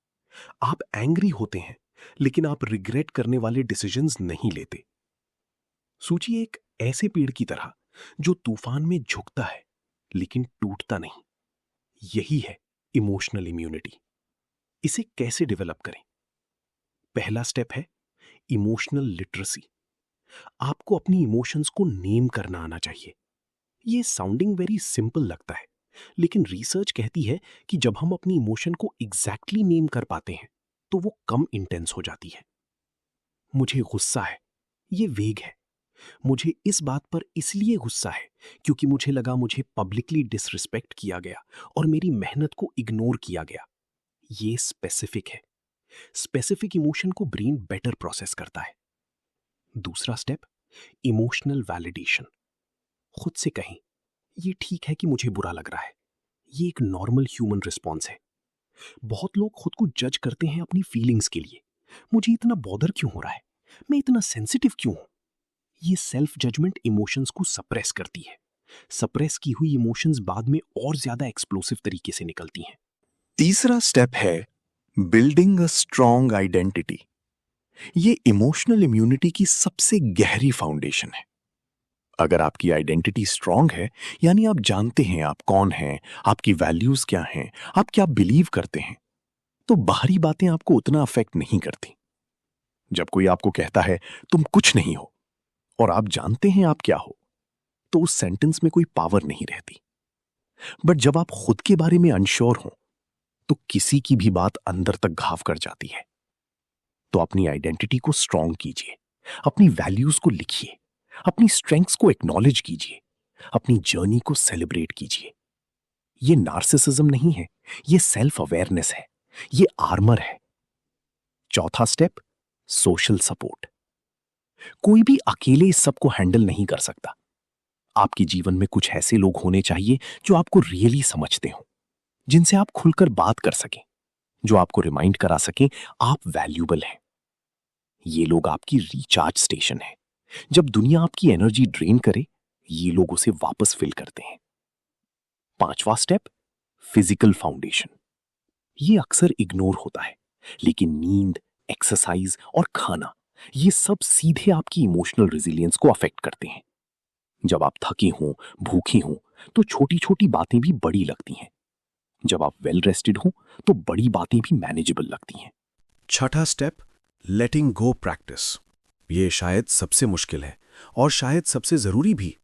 आप एंग्री होते हैं, लेकिन आप रिग्रेट करने वाले डिसीजंस नहीं लेते। सोचिए एक ऐसे पेड़ की तरह जो तूफान में झुकता है लेकिन टूटता नहीं। यही है इमोशनल इम्यूनिटी। इसे कैसे डेवलप करें? पहला स्टेप है इमोशनल लिटरेसी। आपको अपनी इमोशंस को नेम करना आना चाहिए। ये साउंडिंग वेरी सिंपल लगता है, लेकिन रिसर्च कहती है कि जब हम अपनी इमोशन को एग्जैक्टली नेम कर पाते हैं तो वो कम इंटेंस हो जाती है। मुझे गुस्सा है, ये वेग है। मुझे इस बात पर इसलिए गुस्सा है क्योंकि मुझे लगा मुझे पब्लिकली डिसरिस्पेक्ट किया गया और मेरी मेहनत को इग्नोर किया गया। ये स्पेसिफिक है। स्पेसिफिक इमोशन को ब्रेन बेटर प्रोसेस करता है। दूसरा स्टेप, इमोशनल वैलिडेशन। खुद से कहें, ये ठीक है कि मुझे बुरा लग रहा है। ये एक नॉर्मल ह्यूमन रिस्पॉन्स है। बहुत लोग खुद को जज करते हैं अपनी फीलिंग्स के लिए। मुझे इतना बॉदर क्यों हो रहा है? मैं इतना सेंसिटिव क्यों हूं? ये सेल्फ जजमेंट इमोशंस को सप्रेस करती है। सप्रेस की हुई इमोशंस बाद में और ज्यादा एक्सप्लोसिव तरीके से निकलती हैं। तीसरा स्टेप है बिल्डिंग अ स्ट्रॉन्ग आइडेंटिटी। ये इमोशनल इम्यूनिटी की सबसे गहरी फाउंडेशन है। अगर आपकी आइडेंटिटी स्ट्रॉन्ग है, यानी आप जानते हैं आप कौन हैं, आपकी वैल्यूज क्या हैं, आप क्या बिलीव करते हैं, तो बाहरी बातें आपको उतना अफेक्ट नहीं करती। जब कोई आपको कहता है तुम कुछ नहीं हो और आप जानते हैं आप क्या हो, तो उस सेंटेंस में कोई पावर नहीं रहती। बट जब आप खुद के बारे में अनश्योर हो तो किसी की भी बात अंदर तक घाव कर जाती है। तो अपनी आइडेंटिटी को स्ट्रॉन्ग कीजिए, अपनी वैल्यूज को लिखिए, अपनी स्ट्रेंथ्स को एक्नॉलेज कीजिए, अपनी जर्नी को सेलिब्रेट कीजिए। ये नार्सिसिज्म नहीं है, ये सेल्फ अवेयरनेस है, ये आर्मर है, चौथा स्टेप, सोशल सपोर्ट। कोई भी अकेले इस सब को हैंडल नहीं कर सकता। आपके जीवन में कुछ ऐसे लोग होने चाहिए जो आपको रियली समझते हो, जिनसे आप खुलकर बात कर सकें, जो आपको रिमाइंड करा सकें आप वैल्यूबल हैं। ये लोग आपकी रिचार्ज स्टेशन है। जब दुनिया आपकी एनर्जी ड्रेन करे, ये लोग उसे वापस फिल करते हैं। पांचवा स्टेप, फिजिकल फाउंडेशन। ये अक्सर इग्नोर होता है, लेकिन नींद, एक्सरसाइज और खाना, ये सब सीधे आपकी इमोशनल रेजिलियंस को अफेक्ट करते हैं। जब आप थकी हों, भूखी हों, तो छोटी छोटी बातें भी बड़ी लगती हैं। जब आप वेल रेस्टेड हों, तो बड़ी बातें भी मैनेजेबल लगती हैं। छठा स्टेप, लेटिंग गो प्रैक्टिस। ये शायद सबसे मुश्किल है और शायद सबसे जरूरी भी।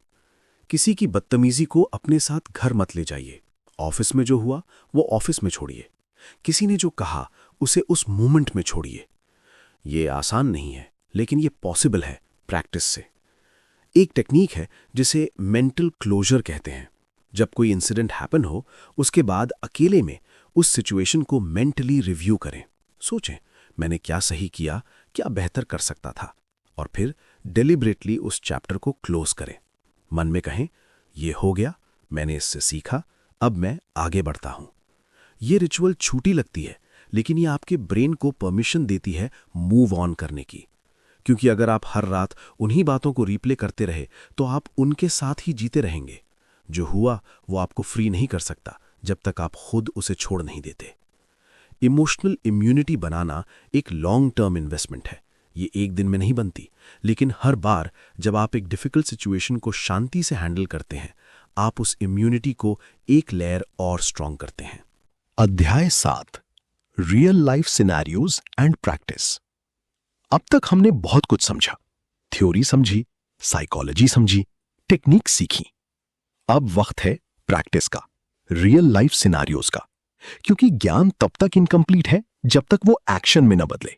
किसी की बदतमीजी को अपने साथ घर मत ले जाइए। ऑफिस में जो हुआ वो ऑफिस में छोड़िए। किसी ने जो कहा उसे उस मोमेंट में छोड़िए। ये आसान नहीं है, लेकिन ये पॉसिबल है प्रैक्टिस से। एक टेक्निक है जिसे मेंटल क्लोजर कहते हैं। जब कोई इंसिडेंट हैपन हो, उसके बाद अकेले में उस सिचुएशन को मेंटली रिव्यू करें। सोचें, मैंने क्या सही किया, क्या बेहतर कर सकता था, और फिर डेलिबरेटली उस चैप्टर को क्लोज करें। मन में कहें, ये हो गया, मैंने इससे सीखा, अब मैं आगे बढ़ता हूं। ये रिचुअल छूटी लगती है, लेकिन ये आपके ब्रेन को परमिशन देती है मूव ऑन करने की। क्योंकि अगर आप हर रात उन्हीं बातों को रिप्ले करते रहे, तो आप उनके साथ ही जीते रहेंगे। जो हुआ वो आपको फ्री नहीं कर सकता जब तक आप खुद उसे छोड़ नहीं देते। इमोशनल इम्यूनिटी बनाना एक लॉन्ग टर्म इन्वेस्टमेंट है। ये एक दिन में नहीं बनती, लेकिन हर बार जब आप एक डिफिकल्ट सिचुएशन को शांति से हैंडल करते हैं, आप उस इम्यूनिटी को एक लेयर और स्ट्रांग करते हैं। अध्याय 7, real life scenarios and practice. अब तक हमने बहुत कुछ समझा, थ्योरी समझी, साइकोलॉजी समझी, टेक्निक सीखी। अब वक्त है प्रैक्टिस का, रियल लाइफ सिनेरियोज का, क्योंकि ज्ञान तब तक इनकम्प्लीट है जब तक वो एक्शन में न बदले।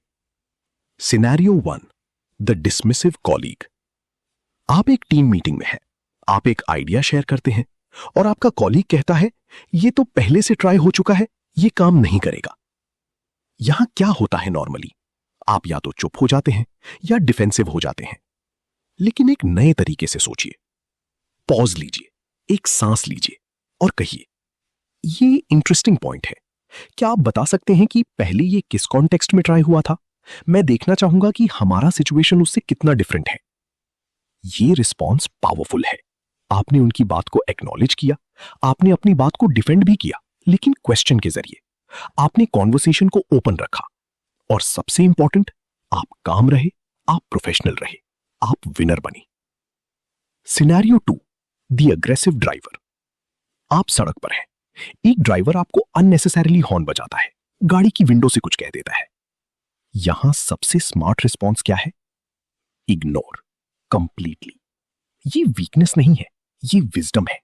Scenario 1, the dismissive colleague. आप एक टीम मीटिंग में हैं, आप एक आइडिया शेयर करते हैं और आपका कॉलीग कहता है, ये तो पहले से ट्राई हो चुका है, ये काम नहीं करेगा। यहां क्या होता है नॉर्मली? आप या तो चुप हो जाते हैं या डिफेंसिव हो जाते हैं। लेकिन एक नए तरीके से सोचिए, पॉज लीजिए, एक सांस लीजिए और कहिए, ये इंटरेस्टिंग पॉइंट है, क्या आप बता सकते हैं कि पहले ये किस कॉन्टेक्स्ट में ट्राई हुआ था? मैं देखना चाहूंगा कि हमारा सिचुएशन उससे कितना डिफरेंट है। ये रिस्पॉन्स पावरफुल है। आपने उनकी बात को एक्नॉलेज किया, आपने अपनी बात को डिफेंड भी किया, लेकिन क्वेश्चन के जरिए। आपने कॉन्वर्सेशन को ओपन रखा, और सबसे इंपॉर्टेंट, आप काम रहे, आप प्रोफेशनल रहे, आप विनर बने। Scenario 2, the aggressive driver. आप सड़क पर हैं, एक ड्राइवर आपको अननेसेसरीली हॉर्न बजाता है, गाड़ी की विंडो से कुछ कह देता है। यहां सबसे स्मार्ट रिस्पॉन्स क्या है? Ignore completely. ये वीकनेस नहीं है, ये विजडम है।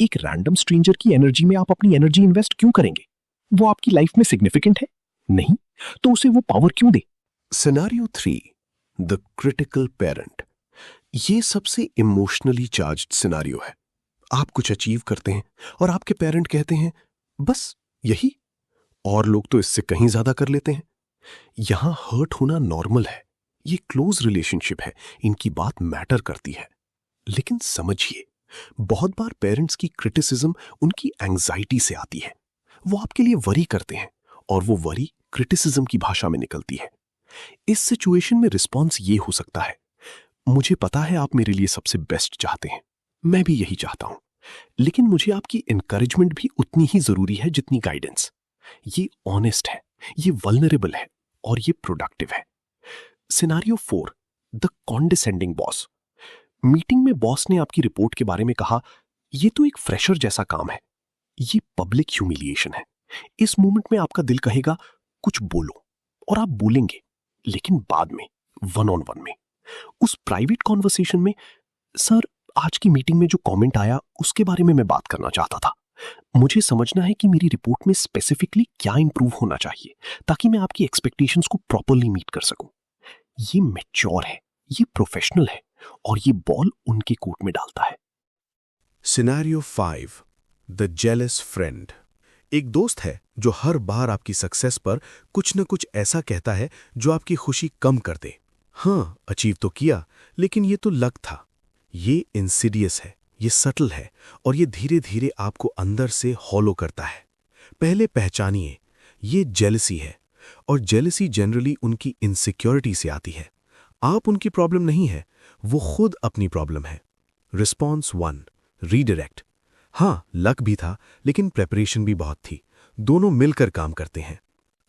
एक रैंडम स्ट्रेंजर की एनर्जी में आप अपनी एनर्जी इन्वेस्ट क्यों करेंगे? वो आपकी लाइफ में सिग्निफिकेंट है? नहीं, तो उसे वो पावर क्यों दे? Scenario 3, the critical parent. ये सबसे इमोशनली चार्ज्ड सिनेरियो है। आप कुछ अचीव करते हैं और आपके पेरेंट कहते हैं, बस यही, और लोग तो इससे कहीं ज्यादा कर लेते हैं। यहां हर्ट होना नॉर्मल है, ये क्लोज रिलेशनशिप है, इनकी बात मैटर करती है। लेकिन समझिए, बहुत बार पेरेंट्स की क्रिटिसिज्म उनकी एंजाइटी से आती है। वो आपके लिए वरी करते हैं और वो वरी क्रिटिसिज्म की भाषा में निकलती है। इस सिचुएशन में रिस्पॉन्स ये हो सकता है, मुझे पता है आप मेरे लिए सबसे बेस्ट चाहते हैं, मैं भी यही चाहता हूं, लेकिन मुझे आपकी एनकरेजमेंट भी उतनी ही जरूरी है जितनी गाइडेंस। ये ऑनेस्ट है, ये वल्नरेबल है और ये प्रोडक्टिव है। Scenario 4, the condescending boss. Meeting में बॉस ने आपकी रिपोर्ट के बारे में कहा, ये तो एक फ्रेशर जैसा काम है। ये पब्लिक ह्यूमिलिएशन है। इस मोमेंट में आपका दिल कहेगा कुछ बोलो, और आप बोलेंगे, लेकिन बाद में, वन ऑन वन में, उस प्राइवेट कॉन्वर्सेशन में, सर आज की मीटिंग में जो कमेंट आया उसके बारे में मैं बात करना चाहता था। मुझे समझना है कि मेरी रिपोर्ट में स्पेसिफिकली क्या इंप्रूव होना चाहिए ताकि मैं आपकी एक्सपेक्टेशंस को प्रॉपर्ली मीट कर सकूं। ये मैच्योर है, ये प्रोफेशनल है, और ये बॉल उनके कोर्ट में डालता है। Scenario 5, the jealous friend. एक दोस्त है जो हर बार आपकी सक्सेस पर कुछ न कुछ ऐसा कहता है जो आपकी खुशी कम कर दे। हाँ, अचीव तो किया, लेकिन ये तो लक था। ये इंसिडियस है, ये सटल है और ये धीरे धीरे आपको अंदर से हॉलो करता है। पहले पहचानिए, ये जेलसी है और जेलसी जनरली उनकी इनसिक्योरिटी से आती है। आप उनकी प्रॉब्लम नहीं है, वो खुद अपनी प्रॉब्लम है। Response 1, redirect. हाँ, लक भी था, लेकिन प्रेपरेशन भी बहुत थी। दोनों मिलकर काम करते हैं।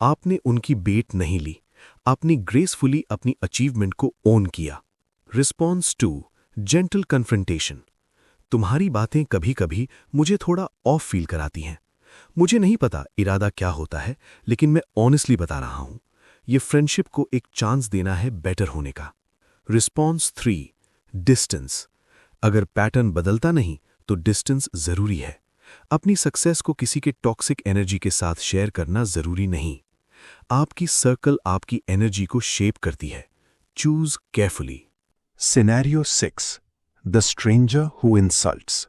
आपने उनकी बेट नहीं ली, आपने ग्रेसफुली अपनी अचीवमेंट को ओन किया। Response 2, gentle confrontation. तुम्हारी बातें कभी कभी मुझे थोड़ा ऑफ फील कराती हैं। मुझे नहीं पता इरादा क्या होता है, लेकिन मैं ऑनेस्टली बता रहा हूं। ये फ्रेंडशिप को एक चांस देना है बेटर होने का। Response 3, distance. अगर पैटर्न बदलता नहीं तो डिस्टेंस जरूरी है। अपनी सक्सेस को किसी के टॉक्सिक एनर्जी के साथ शेयर करना जरूरी नहीं। आपकी सर्कल आपकी एनर्जी को शेप करती है। Choose carefully. Scenario 6, the stranger who insults.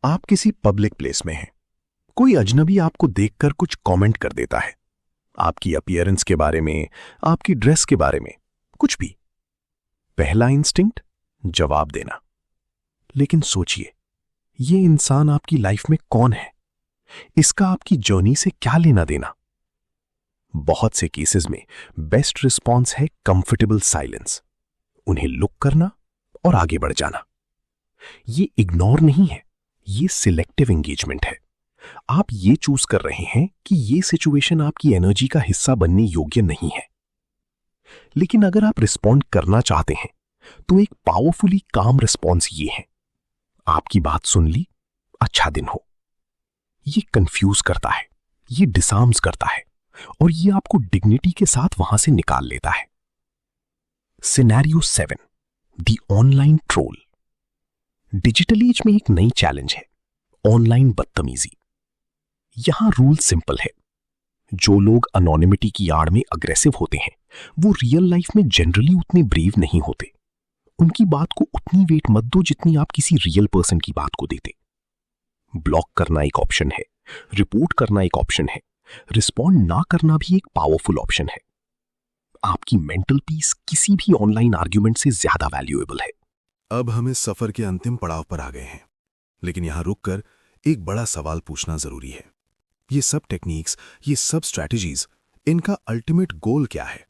आप किसी पब्लिक प्लेस में हैं। कोई अजनबी आपको देखकर कुछ कमेंट कर देता है, आपकी अपीयरेंस के बारे में, आपकी ड्रेस के बारे में, कुछ भी। पहला इंस्टिंक्ट जवाब देना। लेकिन सोचिए, ये इंसान आपकी लाइफ में कौन है? इसका आपकी जर्नी से क्या लेना देना? बहुत से केसेस में बेस्ट रिस्पॉन्स है कंफर्टेबल साइलेंस, उन्हें लुक करना और आगे बढ़ जाना। ये इग्नोर नहीं है, ये सिलेक्टिव एंगेजमेंट है। आप ये चूज कर रहे हैं कि ये सिचुएशन आपकी एनर्जी का हिस्सा बनने योग्य नहीं है। लेकिन अगर आप रिस्पॉन्ड करना चाहते हैं तो एक पावरफुली काम रिस्पॉन्स ये है, आपकी बात सुन ली, अच्छा दिन हो। ये कंफ्यूज करता है, ये डिसआर्म्स करता है और ये आपको डिग्निटी के साथ वहां से निकाल लेता है। Scenario 7, the online troll. Digital age में एक नई चैलेंज है, ऑनलाइन बदतमीजी। यहां रूल सिंपल है। जो लोग अनोनिमिटी की आड़ में अग्रेसिव होते हैं वो रियल लाइफ में जनरली उतने ब्रेव नहीं होते। उनकी बात को उतनी वेट मत दो जितनी आप किसी रियल पर्सन की बात को देते। ब्लॉक करना एक ऑप्शन है, रिपोर्ट करना एक ऑप्शन है, रिस्पॉन्ड ना करना भी एक पावरफुल ऑप्शन है। आपकी मेंटल पीस किसी भी ऑनलाइन आर्ग्यूमेंट से ज्यादा वैल्यूएबल है। अब हम इस सफर के अंतिम पड़ाव पर आ गए हैं, लेकिन यहां रुककर एक बड़ा सवाल पूछना जरूरी है। ये सब टेक्निक्स, ये सब स्ट्रैटेजीज, इनका अल्टीमेट गोल क्या है?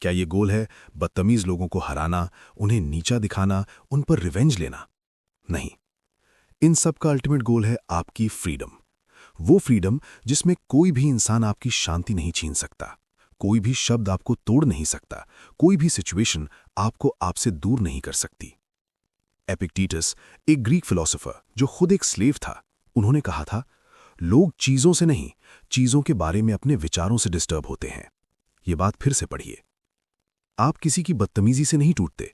क्या ये गोल है बदतमीज लोगों को हराना, उन्हें नीचा दिखाना, उन पर रिवेंज लेना? नहीं, इन सब का अल्टीमेट गोल है आपकी फ्रीडम। वो फ्रीडम जिसमें कोई भी इंसान आपकी शांति नहीं छीन सकता, कोई भी शब्द आपको तोड़ नहीं सकता, कोई भी सिचुएशन आपको आपसे दूर नहीं कर सकती। एपिक्टेटस, एक ग्रीक फिलोसोफर जो खुद एक स्लेव था, उन्होंने कहा था, लोग चीजों से नहीं, चीजों के बारे में अपने विचारों से डिस्टर्ब होते हैं। ये बात फिर से पढ़िए। आप किसी की बदतमीजी से नहीं टूटते,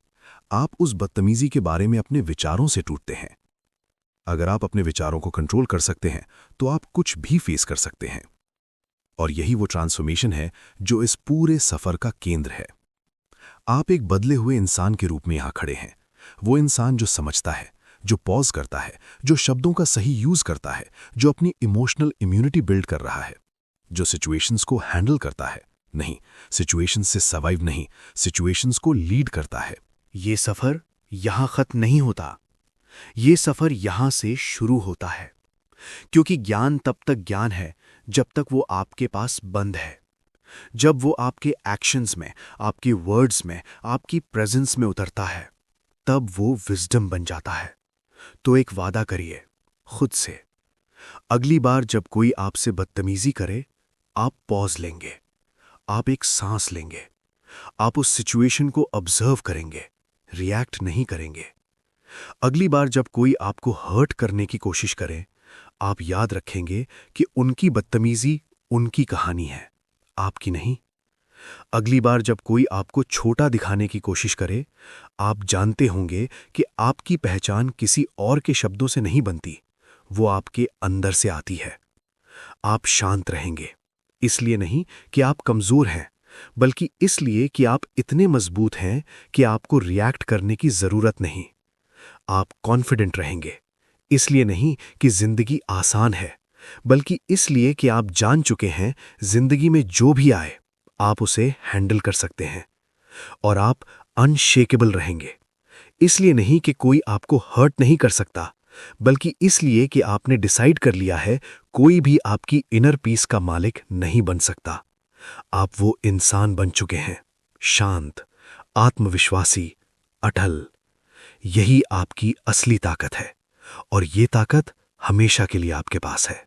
आप उस बदतमीजी के बारे में अपने विचारों से टूटते हैं। अगर आप अपने विचारों को कंट्रोल कर सकते हैं तो आप कुछ भी फेस कर सकते हैं। और यही वो ट्रांसफॉर्मेशन है जो इस पूरे सफर का केंद्र है। आप एक बदले हुए इंसान के रूप में यहां खड़े हैं, वो इंसान जो समझता है, जो पॉज करता है, जो शब्दों का सही यूज करता है, जो अपनी इमोशनल इम्यूनिटी बिल्ड कर रहा है, जो सिचुएशंस को हैंडल करता है, नहीं सिचुएशंस से सर्वाइव नहीं, सिचुएशंस को लीड करता है। ये सफर यहां खत्म नहीं होता, ये सफर यहां से शुरू होता है। क्योंकि ज्ञान तब तक ज्ञान है जब तक वो आपके पास बंद है। जब वो आपके एक्शंस में, आपकी वर्ड्स में, आपकी प्रेजेंस में उतरता है, तब वो विजडम बन जाता है। तो एक वादा करिए खुद से, अगली बार जब कोई आपसे बदतमीजी करे, आप पॉज लेंगे, आप एक सांस लेंगे, आप उस सिचुएशन को ऑब्जर्व करेंगे, रिएक्ट नहीं करेंगे। अगली बार जब कोई आपको हर्ट करने की कोशिश करे, आप याद रखेंगे कि उनकी बदतमीजी उनकी कहानी है, आपकी नहीं। अगली बार जब कोई आपको छोटा दिखाने की कोशिश करे, आप जानते होंगे कि आपकी पहचान किसी और के शब्दों से नहीं बनती, वो आपके अंदर से आती है। आप शांत रहेंगे, इसलिए नहीं कि आप कमजोर हैं, बल्कि इसलिए कि आप इतने मजबूत हैं कि आपको रिएक्ट करने की जरूरत नहीं। आप कॉन्फिडेंट रहेंगे, इसलिए नहीं कि जिंदगी आसान है, बल्कि इसलिए कि आप जान चुके हैं जिंदगी में जो भी आए आप उसे हैंडल कर सकते हैं और आप अनशेकेबल रहेंगे। इसलिए नहीं कि कोई आपको हर्ट नहीं कर सकता, बल्कि इसलिए कि आपने डिसाइड कर लिया है कोई भी आपकी इनर पीस का मालिक नहीं बन सकता। आप वो इंसान बन चुके हैं, शांत, आत्मविश्वासी, अटल। यही आपकी असली ताकत है और ये ताकत हमेशा के लिए आपके पास है।